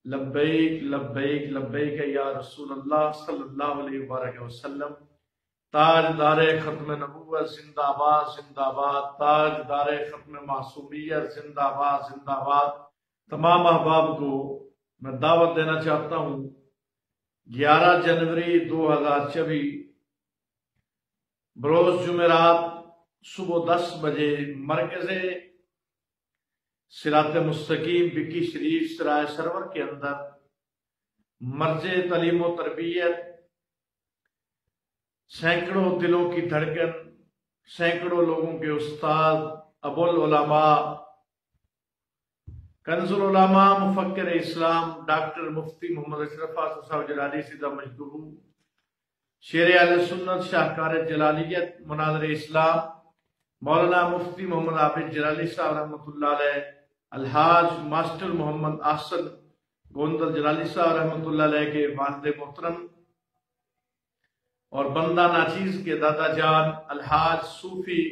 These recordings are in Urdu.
لبیک لبیک لبیک یا رسول اللہ صلی اللہ علیہ وآلہ وسلم۔ تاجدار ختم نبوت زندہ باد زندہ باد، تاجدار ختم معصومیت زندہ باد زندہ باد۔ تمام احباب کو میں دعوت دینا چاہتا ہوں 11 جنوری 2024 بروز جمعرات صبح 10 بجے مرکز صراط مستقیم بکی شریف سرائے سرور کے اندر مرج تعلیم و تربیت، سینکڑوں دلوں کی دھڑکن، سینکڑوں لوگوں کے استاد، ابو العلماء، کنز العلماء، مفکر اسلام ڈاکٹر مفتی محمد اشرف صاحب جلالی سیدہ مجدہو، شیر اہل سنت شاہکار جلالیت مناظر اسلام مولانا مفتی محمد عابد جلالی صاحب رحمۃ اللہ علیہ، الحاج ماسٹر محمد احسن گوندل جلالی صاحب رحمۃ اللہ علیہ کے والد محترم اور بندہ ناچیز کے دادا جان الحاج صوفی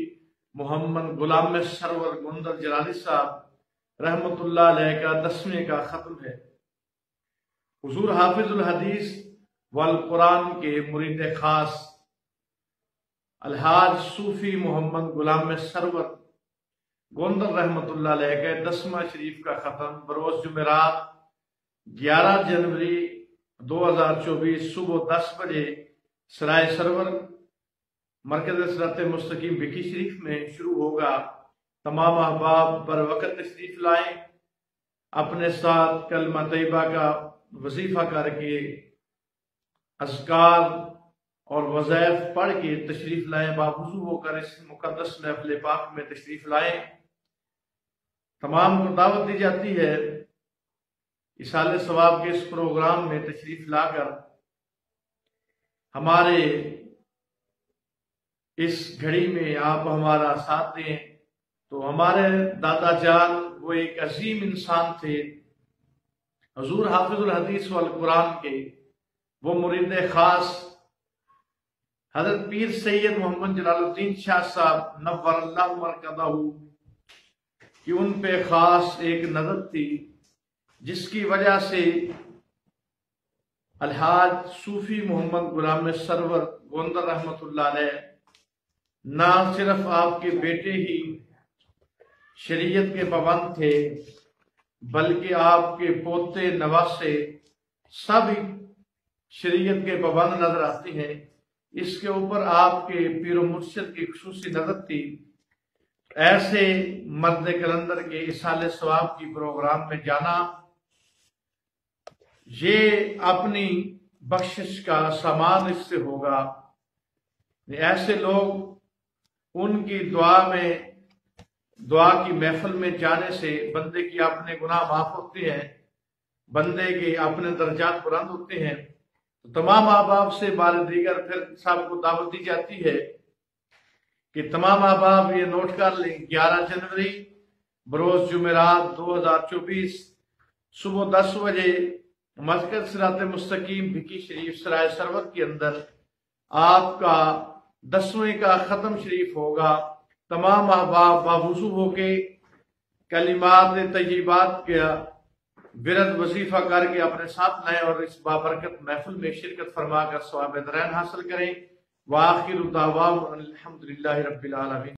محمد غلام سرور گوندل جلالی صاحب رحمۃ اللہ علیہ کا 10ویں کا ختم ہے۔ حضور حافظ الحدیث والقرآن کے مرید خاص الحاج صوفی محمد غلام سرور گوندل رحمۃ اللہ علیہ کا 10واں شریف کا ختم بروز جمعرات 11 جنوری 2024 صبح 10 بجے سرائے سرور مرکز صراط مستقیم بکی شریف میں شروع ہوگا۔ تمام احباب بر وقت تشریف لائیں، اپنے ساتھ کلمہ طیبہ کا وظیفہ کر کے اذکار اور وظائف پڑھ کے تشریف لائیں، باوضو ہو کر اس مقدس محفل پاک میں تشریف لائیں۔ تمام کو دعوت دی جاتی ہے ایصال ثواب کے اس پروگرام میں تشریف لا کر ہمارے اس گھڑی میں آپ ہمارا ساتھ دیں۔ تو ہمارے دادا جان وہ ایک عظیم انسان تھے، حضور حافظ الحدیث والقرآن کے وہ مرید خاص حضرت پیر سید محمد جلال الدین شاہ صاحب نور اللہ مرکزہ کہ ان پہ خاص ایک نظر تھی، جس کی وجہ سے الحاج صوفی محمد غلام سرور گوندل رحمۃ اللہ علیہ نہ صرف آپ کے بیٹے ہی شریعت کے پابند تھے، بلکہ آپ کے پوتے نواسے سب شریعت کے پابند نظر آتے ہیں۔ اس کے اوپر آپ کے پیر و مرشد کی خصوصی نظر تھی۔ ایسے مرد کلندر کے ایصال ثواب کی پروگرام میں جانا یہ اپنی بخشش کا سامان اس سے ہوگا۔ ایسے لوگ ان کی دعا کی محفل میں جانے سے بندے کی اپنے گناہ معاف ہوتے ہیں، بندے کے اپنے درجات بلند ہوتے ہیں۔ تو تمام احباب سے بار دیگر پھر سب کو دعوت دی جاتی ہے کہ تمام احباب یہ نوٹ کر لیں 11 جنوری بروز جمعرات 2024 صبح 10 بجے مرکز صراط مستقیم بکی شریف سرائے سرور کے اندر آپ کا 10ویں کا ختم شریف ہوگا۔ تمام احباب باوضو ہو کے کلمات طیبات کا ورد وظیفہ کر کے اپنے ساتھ لائیں اور اس بابرکت محفل میں شرکت فرما کر ثواب درین حاصل کریں۔ وآخر دعوانا الحمدللہ رب العالمین۔